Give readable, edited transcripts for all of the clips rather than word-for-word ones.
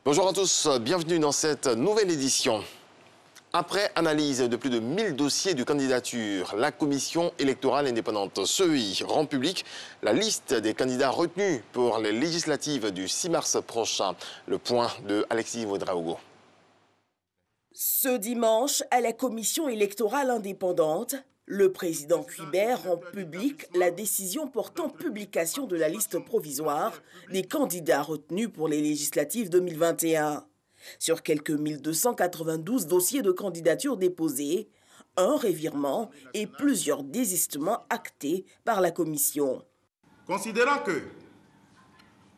Bonjour à tous, bienvenue dans cette nouvelle édition. Après analyse de plus de 1000 dossiers de candidature, la Commission électorale indépendante CEI rend public la liste des candidats retenus pour les législatives du 6 mars prochain. Le point de Alexis Vaudraogo. Ce dimanche, à la Commission électorale indépendante, le président Cuibert rend public la décision portant publication de la liste provisoire des candidats retenus pour les législatives 2021. Sur quelques 1292 dossiers de candidature déposés, un revirement et plusieurs désistements actés par la Commission. Considérant que,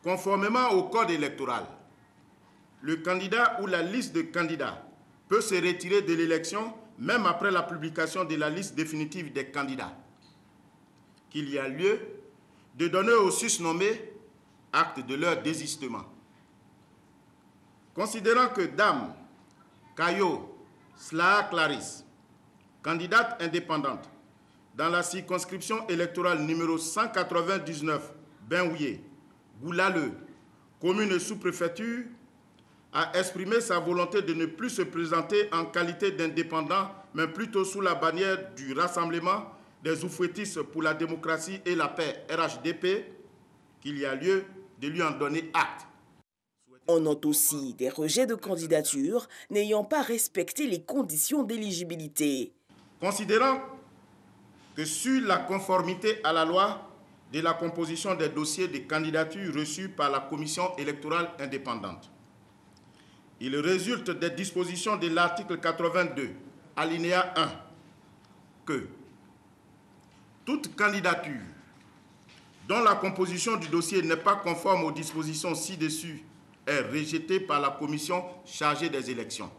conformément au code électoral, le candidat ou la liste de candidats peut se retirer de l'élection même après la publication de la liste définitive des candidats, qu'il y a lieu de donner aux susnommés acte de leur désistement. Considérant que Dame Kayo Slaa Clarisse, candidate indépendante dans la circonscription électorale numéro 199 Benouye, Goulaleu, commune sous-préfecture, a exprimé sa volonté de ne plus se présenter en qualité d'indépendant, mais plutôt sous la bannière du Rassemblement des Oufouettistes pour la démocratie et la paix, RHDP, qu'il y a lieu de lui en donner acte. On note aussi des rejets de candidature n'ayant pas respecté les conditions d'éligibilité. Considérant que sur la conformité à la loi de la composition des dossiers de candidature reçus par la Commission électorale indépendante, il résulte des dispositions de l'article 82, alinéa 1, que toute candidature dont la composition du dossier n'est pas conforme aux dispositions ci-dessus est rejetée par la commission chargée des élections.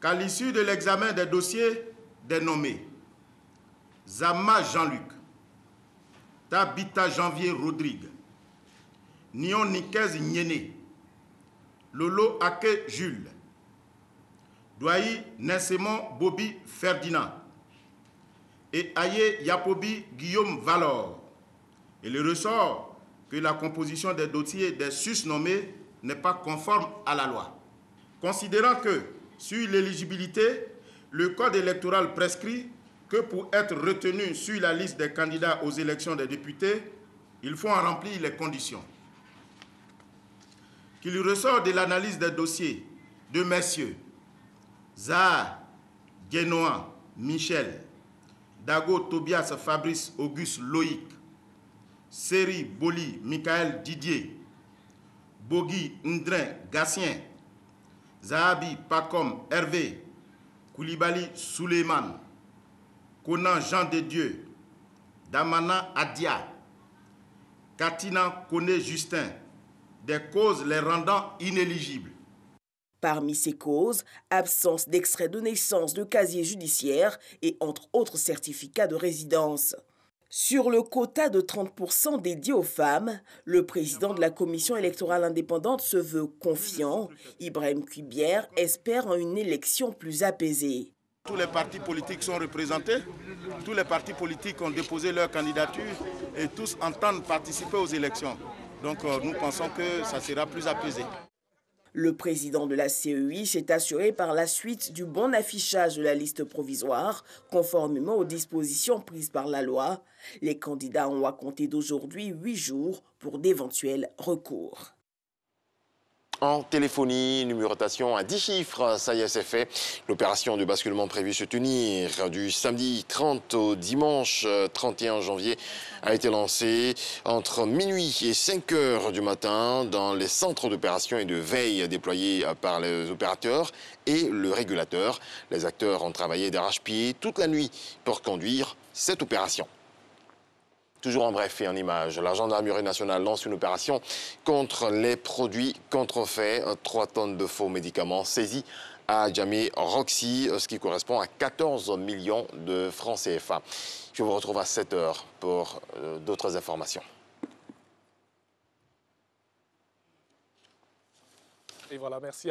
Qu'à l'issue de l'examen des dossiers des nommés Zama Jean-Luc, Tabita Janvier Rodrigue, Nion Nikez Nyene, Lolo Ake Jules, Douaï Nessemon Bobby Ferdinand et Aye Yapobi Guillaume Valor. Et le ressort que la composition des dossiers des susnommés n'est pas conforme à la loi. Considérant que, sur l'éligibilité, le code électoral prescrit que pour être retenu sur la liste des candidats aux élections des députés, il faut en remplir les conditions. Qu'il ressort de l'analyse des dossiers de messieurs Zahar, Guénoan, Michel, Dago, Tobias, Fabrice, Auguste, Loïc, Seri, Boli, Michael, Didier, Bogi, Ndrin, Gatien, Zahabi, Pacom, Hervé, Koulibaly, Suleiman, Conan, Jean de Dieu, Damana, Adia, Katina, Kone, Justin, des causes les rendant inéligibles. Parmi ces causes, absence d'extrait de naissance, de casier judiciaire et entre autres certificats de résidence. Sur le quota de 30% dédié aux femmes, le président de la Commission électorale indépendante se veut confiant. Ibrahim Cuibert espère en une élection plus apaisée. Tous les partis politiques sont représentés, tous les partis politiques ont déposé leur candidature et tous entendent participer aux élections. Donc nous pensons que ça sera plus apaisé. Le président de la CEI s'est assuré par la suite du bon affichage de la liste provisoire, conformément aux dispositions prises par la loi. Les candidats ont à compter d'aujourd'hui 8 jours pour d'éventuels recours. En téléphonie, numérotation à 10 chiffres, ça y est, c'est fait. L'opération de basculement prévue se tenir du samedi 30 au dimanche 31 janvier a été lancée entre minuit et 5 heures du matin dans les centres d'opération et de veille déployés par les opérateurs et le régulateur. Les acteurs ont travaillé d'arrache-pied toute la nuit pour conduire cette opération. Toujours en bref et en images, la gendarmerie nationale lance une opération contre les produits contrefaits. 3 tonnes de faux médicaments saisis à Djamé Roxy, ce qui correspond à 14 millions de francs CFA. Je vous retrouve à 7 heures pour d'autres informations. Et voilà, merci.